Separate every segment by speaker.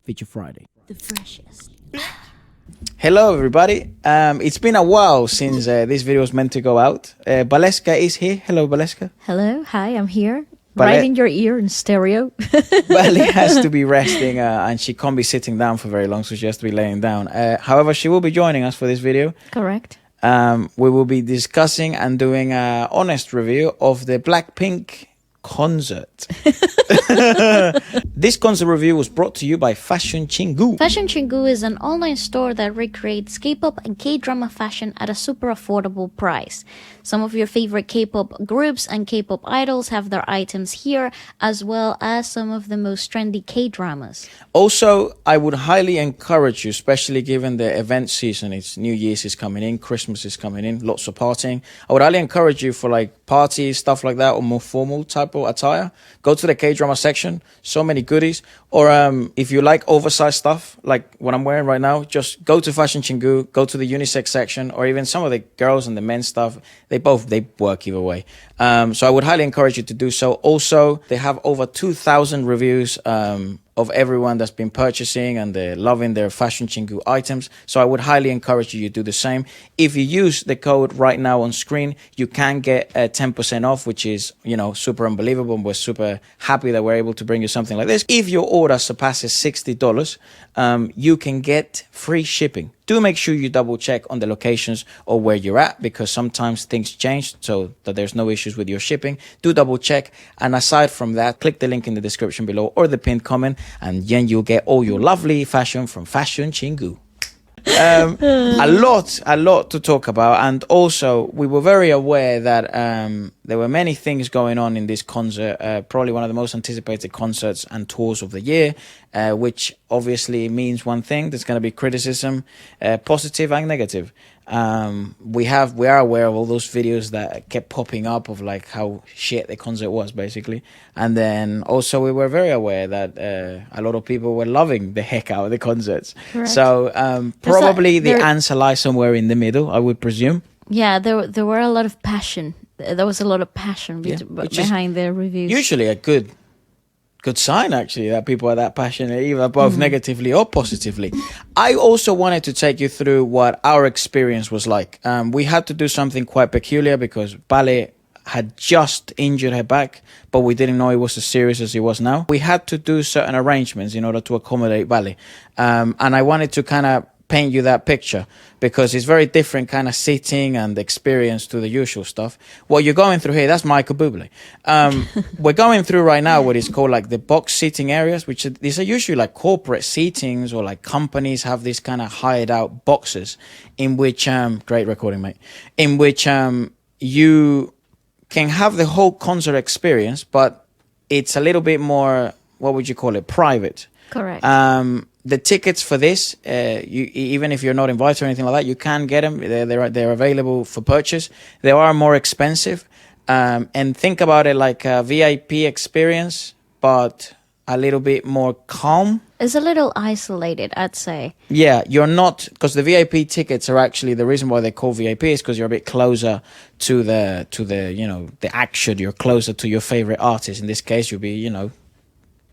Speaker 1: Feature Friday.
Speaker 2: The freshest.
Speaker 3: Hello everybody, it's been a while since this video was meant to go out. Waleska is here. Hello Waleska.
Speaker 2: Hello, hi, I'm here.
Speaker 3: Bale-
Speaker 2: Right in your ear in stereo.
Speaker 3: Bali has to be resting and she can't be sitting down for very long, so she has to be laying down. However, she will be joining us for this video.
Speaker 2: Correct.
Speaker 3: We will be discussing and doing an honest review of the BLACKPINK concert. This concert review was brought to you by Fashion Chingu.
Speaker 2: Fashion Chingu is an online store that recreates K-pop and K-drama fashion at a super affordable price. Some of your favorite K-pop groups and K-pop idols have their items here, as well as some of the most trendy K-dramas.
Speaker 3: Also, I would highly encourage you, especially given the event season, it's New Year's is coming in, Christmas is coming in, lots of partying. I would highly encourage you for like parties, stuff like that, or more formal type of attire. Go to the K-drama section, so many goodies. Or if you like oversized stuff, like what I'm wearing right now, just go to Fashion Chingu, go to the unisex section, or even some of the girls and the men's stuff. They work either way. So I would highly encourage you to do so. Also, they have over 2,000 reviews of everyone that's been purchasing and they're loving their Fashion Chingu items. So I would highly encourage you to do the same. If you use the code right now on screen, you can get 10% off, which is, you know, super unbelievable. And we're super happy that we're able to bring you something like this. If your order surpasses $60, you can get free shipping. Do make sure you double check on the locations or where you're at, because sometimes things change so that there's no issues with your shipping. Do double check. And aside from that, click the link in the description below or the pinned comment, and then you'll get all your lovely fashion from Fashion Chingu. A lot to talk about, and also we were very aware that there were many things going on in this concert, probably one of the most anticipated concerts and tours of the year, which obviously means one thing: there's going to be criticism, positive and negative. We are aware of all those videos that kept popping up of like how shit the concert was, basically. And then also we were very aware that a lot of people were loving the heck out of the concerts.
Speaker 2: Correct.
Speaker 3: So probably the answer lies somewhere in the middle, I would presume.
Speaker 2: Yeah, there were a lot of passion. There was a lot of passion behind the reviews.
Speaker 3: Usually a good sign, actually, that people are that passionate, either both negatively or positively. I also wanted to take you through what our experience was like. We had to do something quite peculiar because Bale had just injured her back, but we didn't know it was as serious as it was now. We had to do certain arrangements in order to accommodate Bale. And I wanted to kind of paint you that picture because it's very different kind of sitting and experience to the usual stuff. What you're going through here, that's Michael Bublé. We're going through right now what is called like the box seating areas, which these are usually like corporate seatings, or like companies have these kind of hired out boxes in which great recording, mate, in which you can have the whole concert experience, but it's a little bit more, what would you call it, private.
Speaker 2: Correct.
Speaker 3: The tickets for this, even if you're not invited or anything like that, you can get them. They're available for purchase. They are more expensive. And think about it like a VIP experience, but a little bit more calm.
Speaker 2: It's a little isolated, I'd say.
Speaker 3: Yeah, you're not, because the VIP tickets are actually, the reason why they're called VIP is because you're a bit closer to the you know, the action. You're closer to your favorite artist. In this case, you'll be, you know,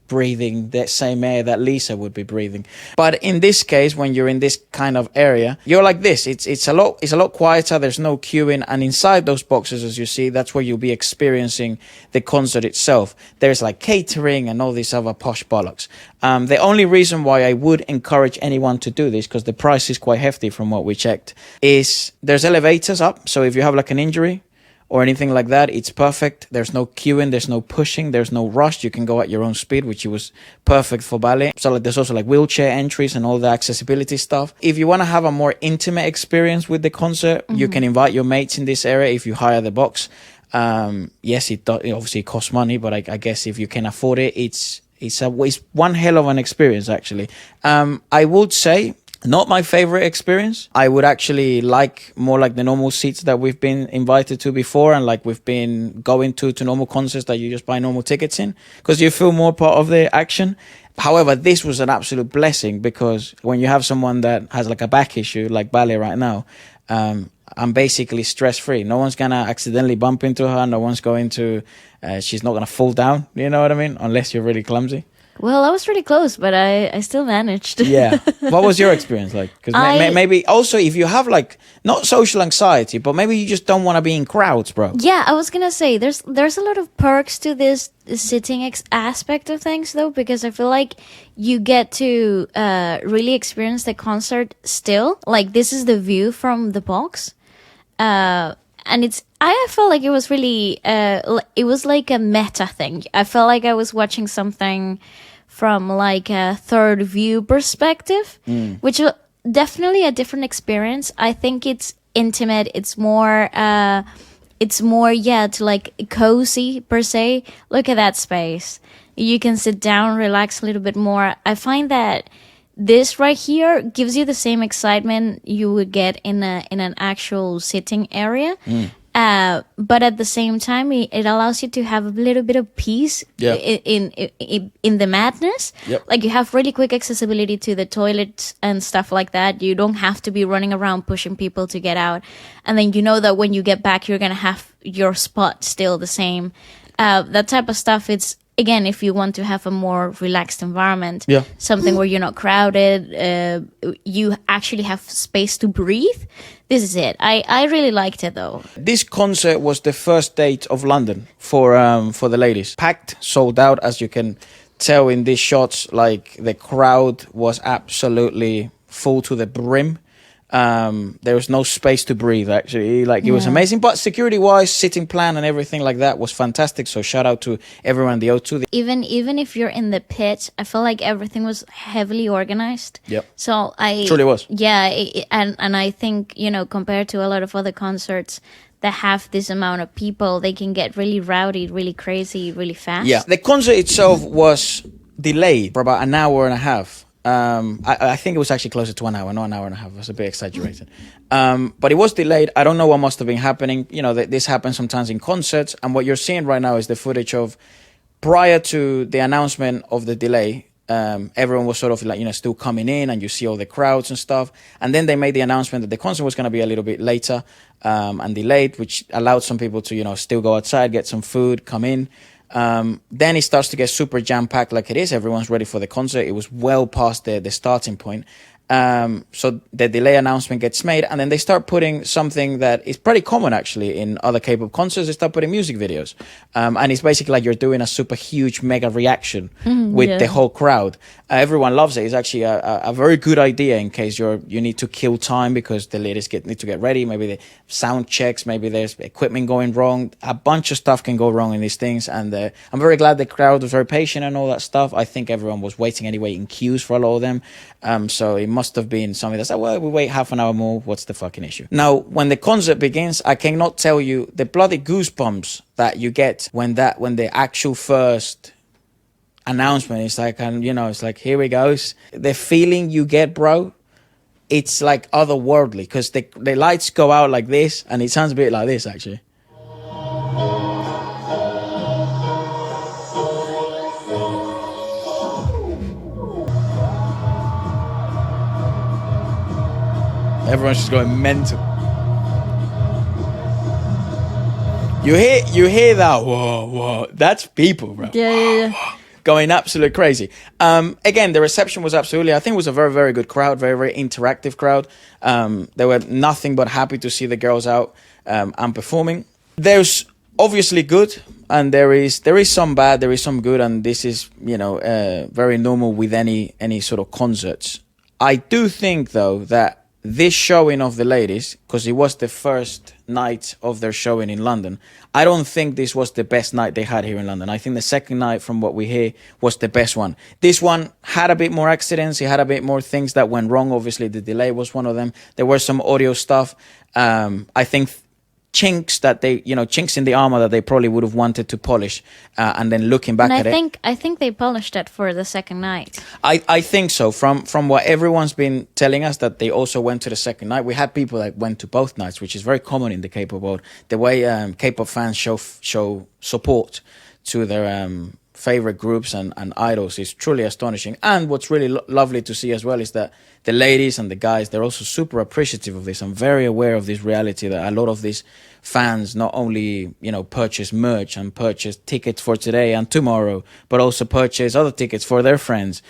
Speaker 3: breathing that same air that Lisa would be breathing. But in this case, when you're in this kind of area, you're like this. It's a lot quieter. There's no queuing, and inside those boxes, as you see, that's where you'll be experiencing the concert itself. There's like catering and all these other posh bollocks. The only reason why I would encourage anyone to do this, because the price is quite hefty from what we checked, is there's elevators up. So if you have like an injury or anything like that, it's perfect. There's no queuing, there's no pushing, there's no rush. You can go at your own speed, which was perfect for ballet. So like, there's also like wheelchair entries and all the accessibility stuff. If you want to have a more intimate experience with the concert, you can invite your mates in this area if you hire the box. Yes, it obviously costs money, but I guess if you can afford it, it's one hell of an experience, actually. I would say, not my favorite experience. I would actually like more like the normal seats that we've been invited to before, and like we've been going to normal concerts that you just buy normal tickets in, because you feel more part of the action. However, this was an absolute blessing, because when you have someone that has like a back issue like Bale right now, I'm basically stress-free. No one's gonna accidentally bump into her. No one's going to, she's not gonna fall down. You know what I mean? Unless you're really clumsy.
Speaker 2: Well, I was pretty close, but I still managed.
Speaker 3: Yeah. What was your experience like? Because maybe also if you have like not social anxiety, but maybe you just don't want to be in crowds, bro.
Speaker 2: Yeah, I was gonna say there's a lot of perks to this sitting aspect of things though, because I feel like you get to really experience the concert still. Like this is the view from the box, and I felt like it was really it was like a meta thing. I felt like I was watching something from like a third view perspective, which was definitely a different experience. I think it's intimate. It's more to like cozy per se. Look at that space. You can sit down, relax a little bit more. I find that this right here gives you the same excitement you would get in an actual sitting area. But at the same time, it allows you to have a little bit of peace in the madness.
Speaker 3: Yep.
Speaker 2: Like you have really quick accessibility to the toilets and stuff like that. You don't have to be running around pushing people to get out. And then you know that when you get back, you're going to have your spot still the same. That type of stuff, it's, again, if you want to have a more relaxed environment, something where you're not crowded, you actually have space to breathe. This is it. I really liked it though.
Speaker 3: This concert was the first date of London for the ladies. Packed, sold out, as you can tell in these shots. Like the crowd was absolutely full to the brim. There was no space to breathe, actually. Like, it was amazing. But security-wise, sitting plan and everything like that was fantastic. So shout out to everyone in the O2.
Speaker 2: Even if you're in the pit, I feel like everything was heavily organized.
Speaker 3: Yep.
Speaker 2: So I...
Speaker 3: Truly was.
Speaker 2: Yeah, and I think, compared to a lot of other concerts that have this amount of people, they can get really rowdy, really crazy, really fast.
Speaker 3: Yeah. The concert itself was delayed for about an hour and a half. I think it was actually closer to 1 hour, not an hour and a half. It was a bit exaggerated. But it was delayed. I don't know what must have been happening. This happens sometimes in concerts. And what you're seeing right now is the footage of prior to the announcement of the delay. Everyone was sort of like, still coming in, and you see all the crowds and stuff. And then they made the announcement that the concert was going to be a little bit later and delayed, which allowed some people to, still go outside, get some food, come in. Then it starts to get super jam-packed like it is. Everyone's ready for the concert. It was well past the starting point. So the delay announcement gets made, and then they start putting something that is pretty common actually in other K-pop concerts. They start putting music videos, and it's basically like you're doing a super huge mega reaction with the whole crowd. Everyone loves it. It's actually a very good idea in case you need to kill time because the ladies need to get ready. Maybe the sound checks, maybe there's equipment going wrong. A bunch of stuff can go wrong in these things, and I'm very glad the crowd was very patient and all that stuff. I think everyone was waiting anyway in queues for a lot of them, so it must have been something that's like, well, we wait half an hour more, what's the fucking issue? Now, when the concert begins, I cannot tell you the bloody goosebumps that you get when the actual first announcement is like, and it's like, here we go. The feeling you get, bro, it's like otherworldly, because the lights go out like this, and it sounds a bit like this actually. Everyone's just going mental. You hear that? Whoa! That's people, bro.
Speaker 2: Yeah.
Speaker 3: Going absolutely crazy. Again, the reception was absolutely. I think it was a very, very good crowd. Very, very interactive crowd. They were nothing but happy to see the girls out and performing. There's obviously good, and there is some bad. There is some good, and this is very normal with any sort of concerts. I do think though that this showing of the ladies, because it was the first night of their showing in London, I don't think this was the best night they had here in London. I think the second night, from what we hear, was the best one. This one had a bit more accidents. It had a bit more things that went wrong. Obviously, the delay was one of them. There were some audio stuff. I think chinks in the armor that they probably would have wanted to polish, and then looking back at it,
Speaker 2: I think they polished it for the second night.
Speaker 3: I think so. From what everyone's been telling us, that they also went to the second night. We had people that went to both nights, which is very common in the K-pop world. The way K-pop fans show support to their favorite groups and idols is truly astonishing. And what's really lovely to see as well is that the ladies and the guys, they're also super appreciative of this. I'm very aware of this reality that a lot of these fans not only, purchase merch and purchase tickets for today and tomorrow, but also purchase other tickets for their friends,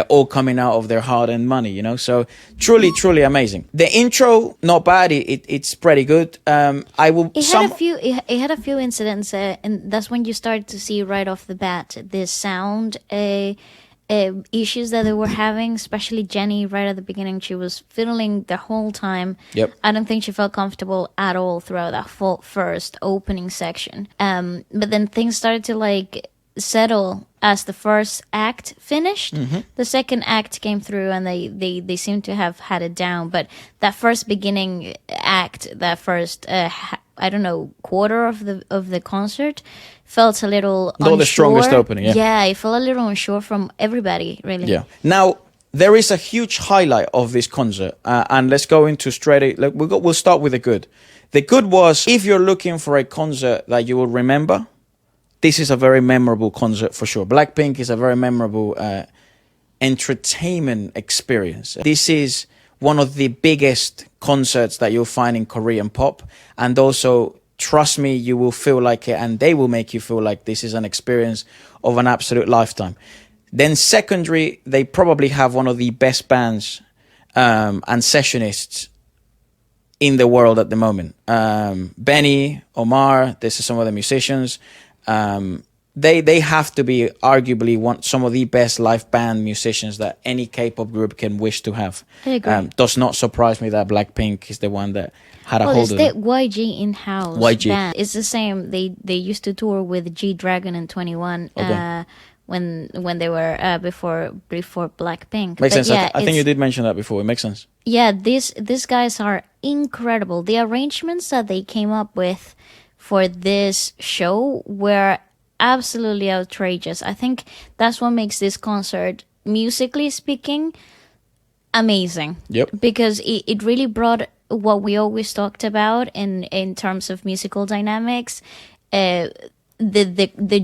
Speaker 3: all coming out of their hard-earned money, So truly, truly amazing. The intro, not bad. It's pretty good.
Speaker 2: It had a few incidents, and that's when you start to see right off the bat the sound issues that they were having, especially Jenny right at the beginning. She was fiddling the whole time.
Speaker 3: Yep.
Speaker 2: I don't think she felt comfortable at all throughout that first opening section. But then things started to settle as the first act finished.
Speaker 3: Mm-hmm.
Speaker 2: The second act came through and they seemed to have had it down. But that first beginning act, that first quarter of the concert felt a little unsure.
Speaker 3: Not the strongest opening, yeah.
Speaker 2: Yeah, it felt a little unsure from everybody, really.
Speaker 3: Yeah. Now, there is a huge highlight of this concert, and let's go into we'll start with the good. The good was, if you're looking for a concert that you will remember, this is a very memorable concert for sure. Blackpink is a very memorable entertainment experience. This is one of the biggest concerts that you'll find in Korean pop, and also, trust me, you will feel like it, and they will make you feel like this is an experience of an absolute lifetime. Then secondary, they probably have one of the best bands and sessionists in the world at the moment. Benny, Omar, this is some of the musicians. They have to be arguably some of the best live band musicians that any K-pop group can wish to have.
Speaker 2: I agree.
Speaker 3: Does not surprise me that Blackpink is the one that had a hold of it.
Speaker 2: It's the YG in-house band. It's the same. They used to tour with G-Dragon and 21
Speaker 3: Okay.
Speaker 2: when they were before Blackpink.
Speaker 3: Makes sense.
Speaker 2: Yeah,
Speaker 3: I think you did mention that before. It makes sense.
Speaker 2: Yeah, these guys are incredible. The arrangements that they came up with for this show were absolutely outrageous. I think that's what makes this concert, musically speaking, amazing.
Speaker 3: Yep.
Speaker 2: Because it really brought what we always talked about in terms of musical dynamics, the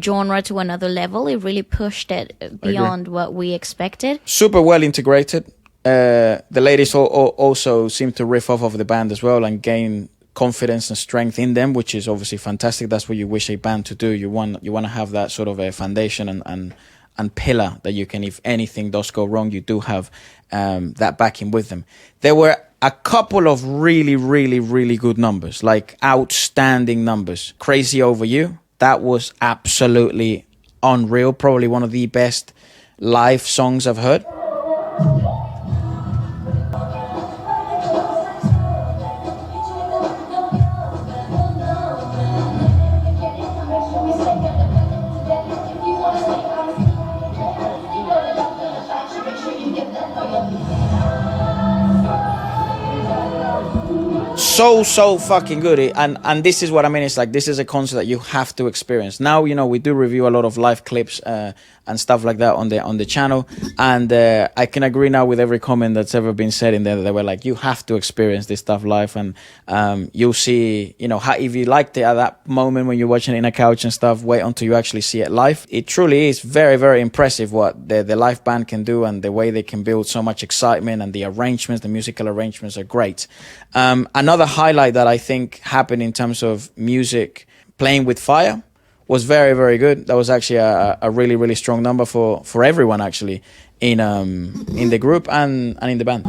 Speaker 2: genre to another level. It really pushed it beyond what we expected.
Speaker 3: Super well integrated. The ladies also seem to riff off of the band as well and gain confidence and strength in them, which is obviously fantastic. That's what you wish a band to do. You want to have that sort of a foundation and pillar that you can, if anything does go wrong, you do have that backing with them. There were a couple of really, really, really good numbers, like outstanding numbers. Crazy Over You, that was absolutely unreal. Probably one of the best live songs I've heard. So fucking good. And this is what I mean. It's like, this is a concert that you have to experience. Now, we do review a lot of live clips and stuff like that on the channel, and I can agree now with every comment that's ever been said in there. That they were like, you have to experience this stuff live, and you'll see, how, if you liked it at that moment when you're watching it in a couch and stuff, wait until you actually see it live. It truly is very, very impressive what the live band can do, and the way they can build so much excitement, and the arrangements, the musical arrangements are great. Another highlight that I think happened in terms of music, Playing with Fire, was very, very good. That was actually a really, really strong number for everyone, actually, in the group and in the band.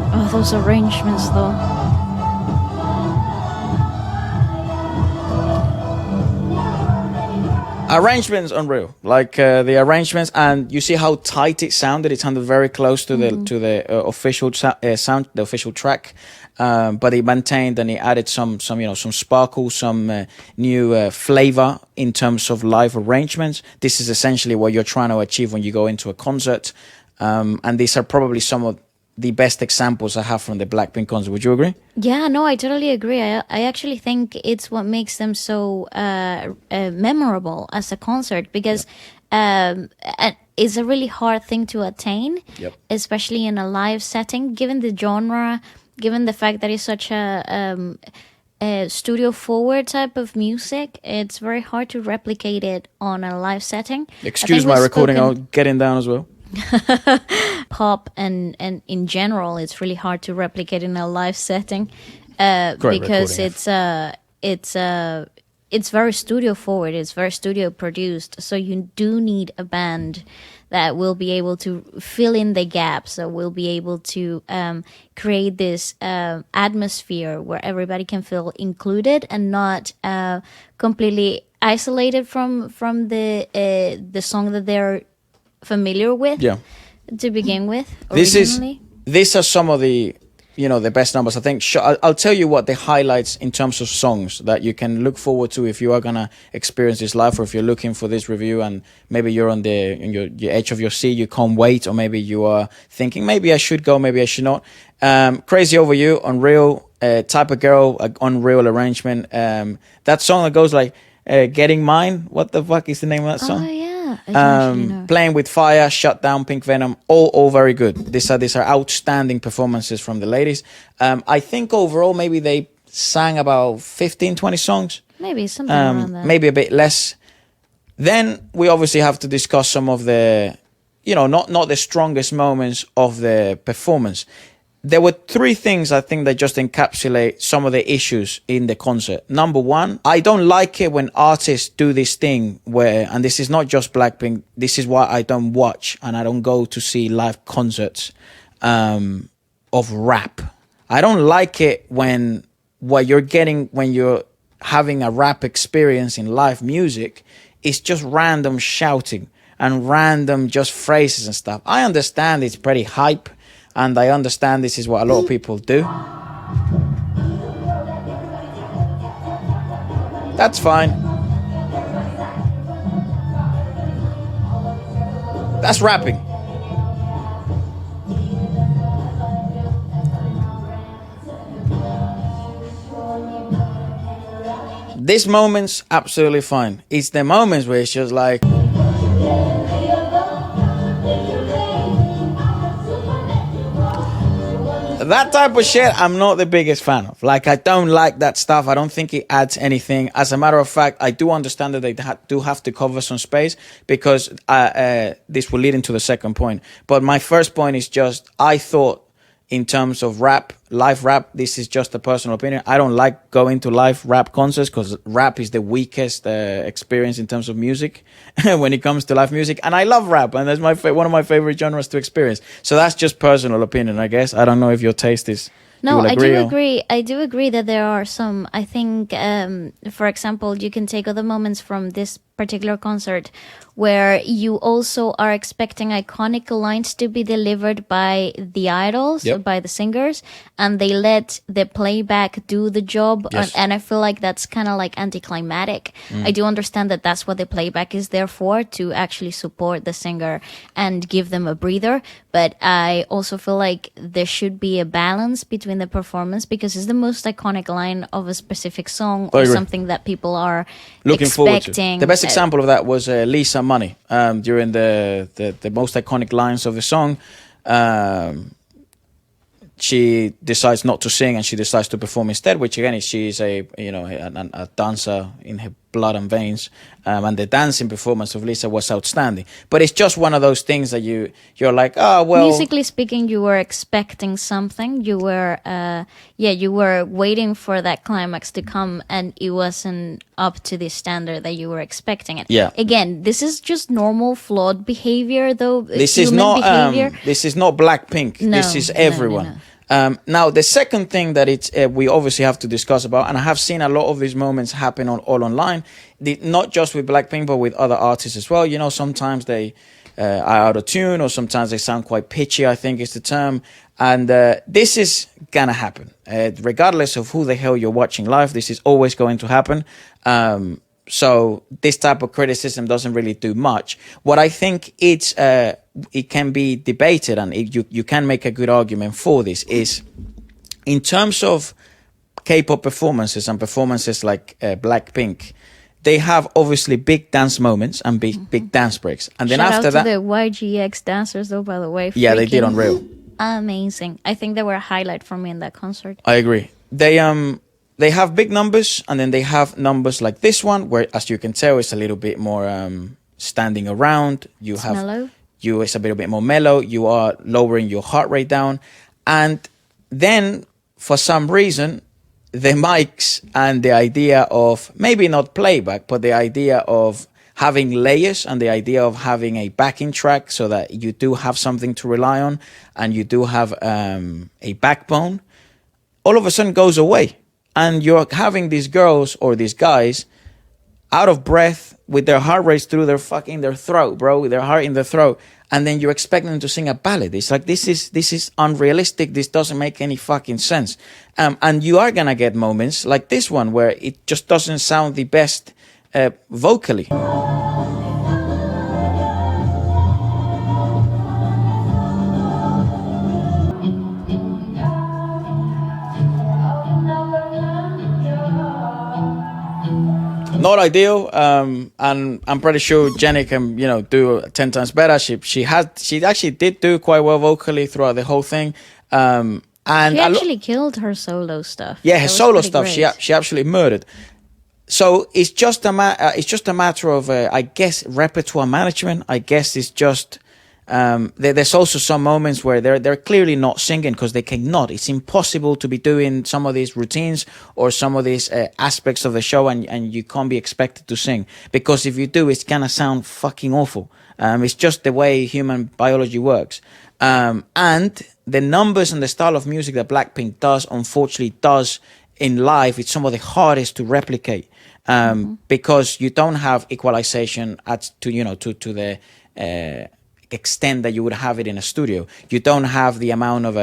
Speaker 2: Oh, those arrangements, though.
Speaker 3: Arrangements unreal, like the arrangements, and you see how tight it sounded. It sounded very close to the official sound, the official track, but it maintained and it added some sparkle, some new flavor in terms of live arrangements. This is essentially what you're trying to achieve when you go into a concert, and these are probably some of the best examples I have from the Blackpink concert. Would you agree? Yeah,
Speaker 2: no, I totally agree. I actually think it's what makes them so memorable as a concert, because it's a really hard thing to attain,
Speaker 3: Yep.
Speaker 2: especially in a live setting, given the genre given the fact that it's such a studio forward type of music, it's very hard to replicate it on a live setting.
Speaker 3: Excuse my recording, I'll get in down as well.
Speaker 2: Pop and in general, it's really hard to replicate in a live setting because it's very studio forward, it's very studio produced, so you do need a band that will be able to fill in the gaps, that will be able to create this atmosphere where everybody can feel included and not completely isolated from the song that they're familiar with.
Speaker 3: Yeah.
Speaker 2: To begin with,
Speaker 3: these are some of the the best numbers. I think I'll tell you what the highlights in terms of songs that you can look forward to if you are gonna experience this live, or if you're looking for this review and maybe you're on your edge of your seat, you can't wait, or maybe you are thinking maybe I should go, maybe I should not. Crazy Over You, Unreal, Type of Girl, Unreal arrangement. That song that goes like Getting Mine. What the fuck is the name of that song?
Speaker 2: Oh yeah.
Speaker 3: Playing with Fire, Shut Down, Pink Venom, all very good. These are outstanding performances from the ladies. I think overall maybe they sang about 15-20 songs,
Speaker 2: maybe something around that,
Speaker 3: maybe a bit less. Then we obviously have to discuss some of the not the strongest moments of the performance. There were three things I think that just encapsulate some of the issues in the concert. Number one, I don't like it when artists do this thing where, and this is not just Blackpink, this is why I don't watch and I don't go to see live concerts of rap. I don't like it when what you're getting when you're having a rap experience in live music is just random shouting and random just phrases and stuff. I understand it's pretty hype, and I understand this is what a lot of people do. That's fine. That's rapping. These moments, absolutely fine. It's the moments where it's just like... that type of shit, I'm not the biggest fan of. Like, I don't like that stuff. I don't think it adds anything. As a matter of fact, I do understand that they do have to cover some space because this will lead into the second point. But my first point is just, I thought in terms of rap, live rap, this is just a personal opinion. I don't like going to live rap concerts because rap is the weakest experience in terms of music when it comes to live music. And I love rap, and that's one of my favorite genres to experience. So that's just personal opinion, I guess. I don't know if your taste is...
Speaker 2: No, I do agree. I do agree that there are some, I think, for example, you can take other moments from this particular concert where you also are expecting iconic lines to be delivered by the idols,
Speaker 3: yep,
Speaker 2: by the singers, and they let the playback do the job.
Speaker 3: Yes.
Speaker 2: And I feel like that's kind of like anticlimactic. I do understand that that's what the playback is there for, to actually support the singer and give them a breather. But I also feel like there should be a balance between the performance, because it's the most iconic line of a specific song or something that people are
Speaker 3: looking forward to.
Speaker 2: expecting.
Speaker 3: The best example of that was Lisa Money during the most iconic lines of the song. She decides not to sing and she decides to perform instead, which again is she's a dancer in her blood and veins, and the dancing performance of Lisa was outstanding. But it's just one of those things that you're like, oh well.
Speaker 2: Musically speaking, you were expecting something. You were you were waiting for that climax to come, and it wasn't up to the standard that you were expecting it.
Speaker 3: Yeah.
Speaker 2: Again, this is just normal flawed behavior, though.
Speaker 3: This is not this is not Blackpink.
Speaker 2: No,
Speaker 3: this is everyone.
Speaker 2: No.
Speaker 3: Now, the second thing that we obviously have to discuss about, and I have seen a lot of these moments happen all online, not just with Blackpink, but with other artists as well. You know, sometimes they are out of tune, or sometimes they sound quite pitchy, I think is the term. And this is gonna happen. Regardless of who the hell you're watching live, this is always going to happen. So this type of criticism doesn't really do much. What I think it can be debated, and you can make a good argument for this, is in terms of K-pop performances and performances like Blackpink, they have obviously big dance moments and big dance breaks. And then
Speaker 2: Shout
Speaker 3: after
Speaker 2: out
Speaker 3: that...
Speaker 2: to the YGX dancers, though, by the way.
Speaker 3: Yeah, they did Unreal.
Speaker 2: Amazing. I think they were a highlight for me in that concert.
Speaker 3: I agree. They have big numbers, and then they have numbers like this one, where, as you can tell, it's a little bit more standing around.
Speaker 2: It's mellow.
Speaker 3: It's a little bit more mellow. You are lowering your heart rate down, and then for some reason, the mics and the idea of maybe not playback, but the idea of having layers and the idea of having a backing track so that you do have something to rely on and you do have a backbone, all of a sudden goes away. And you're having these girls or these guys out of breath with their heart rates through their throat, bro, with their heart in their throat. And then you're expecting them to sing a ballad. It's like, this is unrealistic. This doesn't make any fucking sense. And you are going to get moments like this one where it just doesn't sound the best vocally. Not ideal, and I'm pretty sure Jenny can, do 10 times better. She actually did do quite well vocally throughout the whole thing. And
Speaker 2: she actually killed her solo stuff.
Speaker 3: Yeah, her solo stuff. She absolutely murdered. So it's just a matter of I guess repertoire management. I guess it's just there's also some moments where they're clearly not singing because they cannot. It's impossible to be doing some of these routines or some of these aspects of the show, and you can't be expected to sing, because if you do, it's gonna sound fucking awful. It's just the way human biology works. And the numbers and the style of music that Blackpink unfortunately does in live, it's some of the hardest to replicate, because you don't have equalization to the extent that you would have it in a studio. You don't have the amount of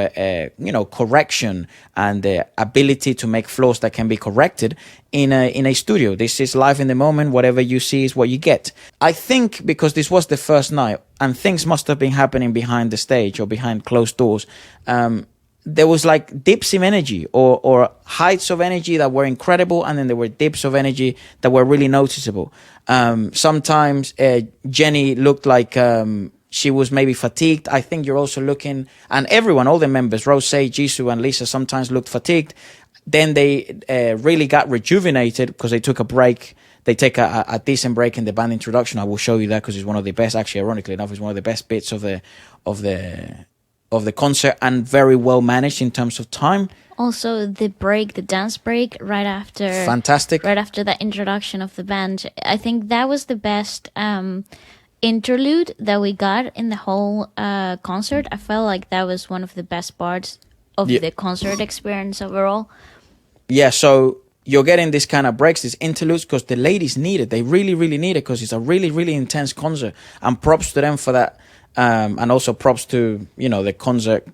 Speaker 3: correction and the ability to make flaws that can be corrected in a studio. This is live in the moment. Whatever you see is what you get. I think because this was the first night and things must have been happening behind the stage or behind closed doors, there was like dips in energy or heights of energy that were incredible, and then there were dips of energy that were really noticeable. Sometimes Jenny looked like she was maybe fatigued. I think you're also looking, and everyone, all the members, Rose, Jisoo, and Lisa, sometimes looked fatigued. Then they really got rejuvenated because they took a break. They take a decent break in the band introduction. I will show you that because it's one of the best. Actually, ironically enough, it's one of the best bits of the concert, and very well managed in terms of time.
Speaker 2: Also, the dance break right after,
Speaker 3: fantastic.
Speaker 2: Right after that introduction of the band, I think that was the best interlude that we got in the whole concert. I felt like that was one of the best parts of the concert experience overall. Yeah,
Speaker 3: so you're getting this kind of breaks, these interludes, because the ladies need it. They really, really need it because it's a really, really intense concert. And props to them for that. And also props to, the concert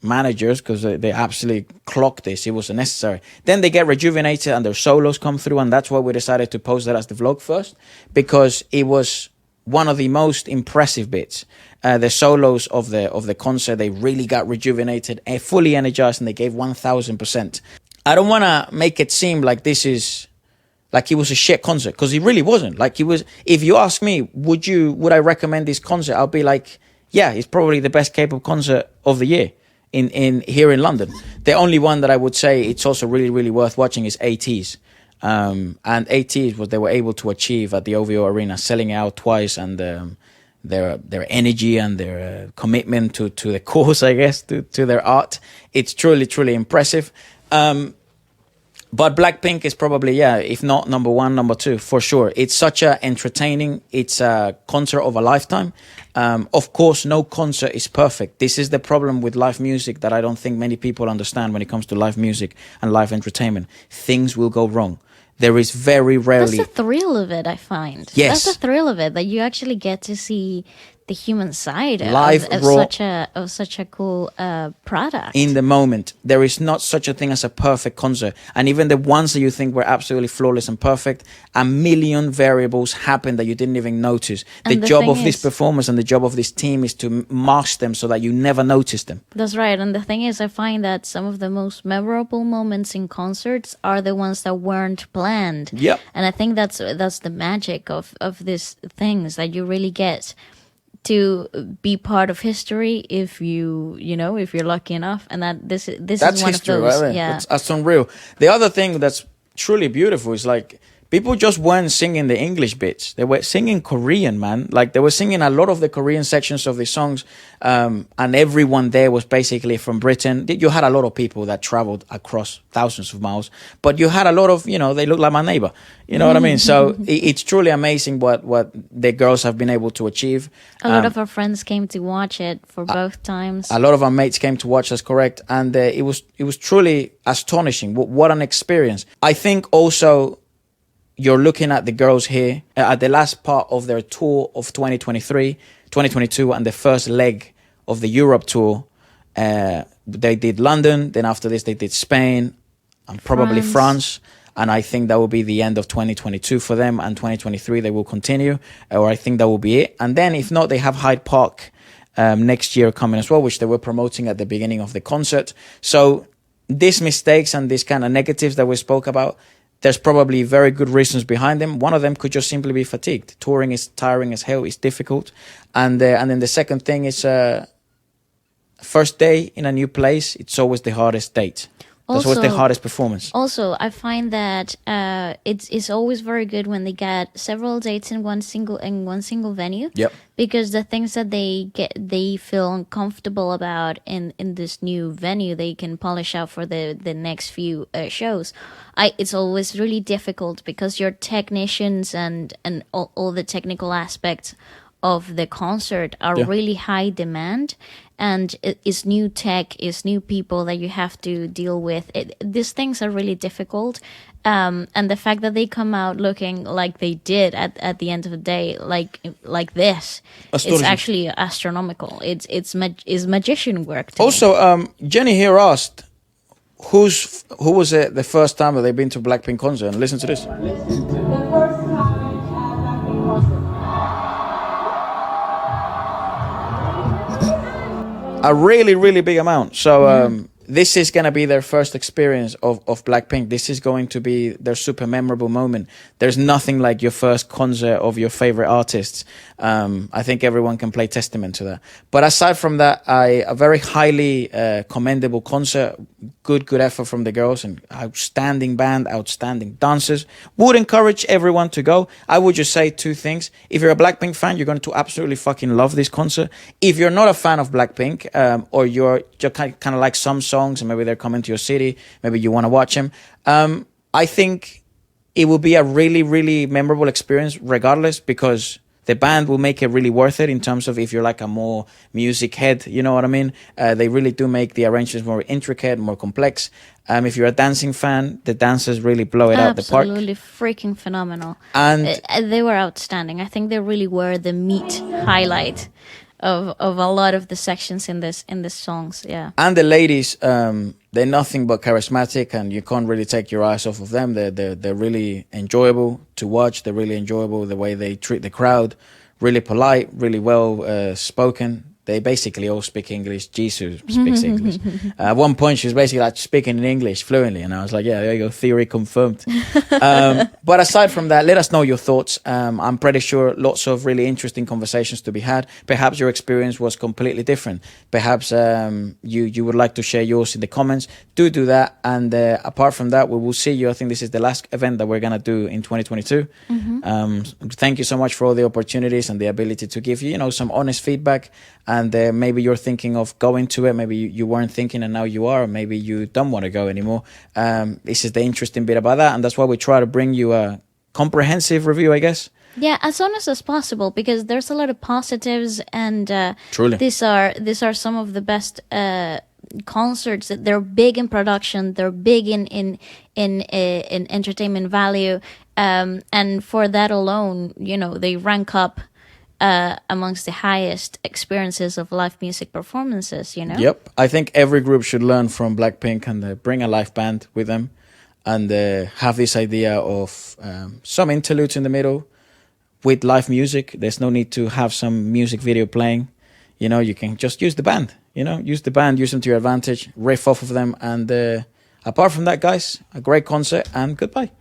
Speaker 3: managers, because they absolutely clocked this. It was necessary. Then they get rejuvenated and their solos come through, and that's why we decided to post that as the vlog first, because it was one of the most impressive bits. The solos of the concert, they really got rejuvenated and fully energized, and they gave 1000%. I don't want to make it seem like this is like it was a shit concert, because it really wasn't. Like, it was. If you ask me, would I recommend this concert? I'll be like, yeah, it's probably the best K-pop concert of the year in here in London. The only one that I would say it's also really, really worth watching is ATEEZ. And ATEEZ, what they were able to achieve at the OVO Arena, selling out twice, and their energy and their commitment to the cause, I guess, to their art, it's truly, truly impressive. But Blackpink is probably, if not number one, number two, for sure. It's such a entertaining, it's a concert of a lifetime. Of course, no concert is perfect. This is the problem with live music that I don't think many people understand when it comes to live music and live entertainment. Things will go wrong. There is very rarely...
Speaker 2: That's the thrill of it, I find.
Speaker 3: Yes.
Speaker 2: That's the thrill of it, that you actually get to see the human side of such a cool product.
Speaker 3: In the moment, there is not such a thing as a perfect concert. And even the ones that you think were absolutely flawless and perfect, a million variables happen that you didn't even notice. The job of this performance and the job of this team is to mask them so that you never notice them.
Speaker 2: That's right. And the thing is, I find that some of the most memorable moments in concerts are the ones that weren't planned.
Speaker 3: Yep.
Speaker 2: And I think that's the magic of these things, that you really get to be part of history if if you're lucky enough, and this
Speaker 3: That's
Speaker 2: is one
Speaker 3: history,
Speaker 2: of those.
Speaker 3: right?
Speaker 2: Yeah.
Speaker 3: That's unreal. The other thing that's truly beautiful is like people just weren't singing the English bits. They were singing Korean, man. Like they were singing a lot of the Korean sections of the songs, and everyone there was basically from Britain. You had a lot of people that traveled across thousands of miles, but you had a lot of, they look like my neighbor. You know what I mean? So it's truly amazing what the girls have been able to achieve.
Speaker 2: A lot of our friends came to watch it for both times.
Speaker 3: A lot of our mates came to watch us, correct? And it was truly astonishing. What an experience. I think also you're looking at the girls here at the last part of their tour of 2022, and the first leg of the Europe tour. They did London, then after this they did Spain and probably France. And I think that will be the end of 2022 for them, and 2023 they will continue, or I think that will be it. And then if not, they have Hyde Park next year coming as well, which they were promoting at the beginning of the concert. So these mistakes and these kind of negatives that we spoke about, there's probably very good reasons behind them. One of them could just simply be fatigued. Touring is tiring as hell. It's difficult. And then the second thing is first day in a new place. It's always the hardest date. That's always the hardest performance.
Speaker 2: Also, I find that it's always very good when they get several dates in one single venue.
Speaker 3: Yep.
Speaker 2: Because the things that they feel uncomfortable about in this new venue, they can polish out for the next few shows. It's always really difficult because your technicians and all the technical aspects of the concert are really high demand, and it's new tech, it's new people that you have to deal with. These things are really difficult, and the fact that they come out looking like they did at the end of the day, like this, it's actually astronomical. It's magician work.
Speaker 3: Also, Jenny here asked, who was it the first time that they've been to Blackpink concert? And listen to this.
Speaker 1: The first time at Blackpink concert.
Speaker 3: A really, really big amount. So this is going to be their first experience of Blackpink. This is going to be their super memorable moment. There's nothing like your first concert of your favorite artists. I think everyone can play testament to that. But aside from that, a very highly commendable concert. Good effort from the girls, and outstanding band, outstanding dancers. Would encourage everyone to go. I would just say two things. If you're a Blackpink fan, you're going to absolutely fucking love this concert. If you're not a fan of Blackpink, or you're kind of like some songs, and maybe they're coming to your city, maybe you want to watch them, I think it will be a really, really memorable experience regardless, because the band will make it really worth it in terms of if you're like a more music head, you know what I mean? They really do make the arrangements more intricate, more complex. If you're a dancing fan, the dancers really blow it out the park.
Speaker 2: Absolutely freaking phenomenal.
Speaker 3: And
Speaker 2: they were outstanding. I think they really were the meat highlight of a lot of the sections in this songs. Yeah.
Speaker 3: And the ladies, they're nothing but charismatic, and you can't really take your eyes off of them. They're really enjoyable to watch. They're really enjoyable the way they treat the crowd. Really polite, really well spoken. They basically all speak English. Jisoo speaks English. At one point, she was basically like speaking in English fluently, and I was like, yeah, there you go, theory confirmed. But aside from that, let us know your thoughts. I'm pretty sure lots of really interesting conversations to be had. Perhaps your experience was completely different. Perhaps you would like to share yours in the comments. Do that. And apart from that, we will see you. I think this is the last event that we're going to do in 2022. Thank you so much for all the opportunities and the ability to give you, some honest feedback. And maybe you're thinking of going to it. Maybe you weren't thinking and now you are. Or maybe you don't want to go anymore. This is the interesting bit about that. And that's why we try to bring you a comprehensive review, I guess.
Speaker 2: Yeah, as honest as possible, because there's a lot of positives. And
Speaker 3: truly,
Speaker 2: these are some of the best concerts. They're big in production. They're big in entertainment value. And for that alone, they rank up amongst the highest experiences of live music performances,
Speaker 3: Yep. I think every group should learn from Blackpink and bring a live band with them, and have this idea of some interludes in the middle with live music. There's no need to have some music video playing. You can just use the band, use them to your advantage, riff off of them. And apart from that, guys, a great concert, and goodbye.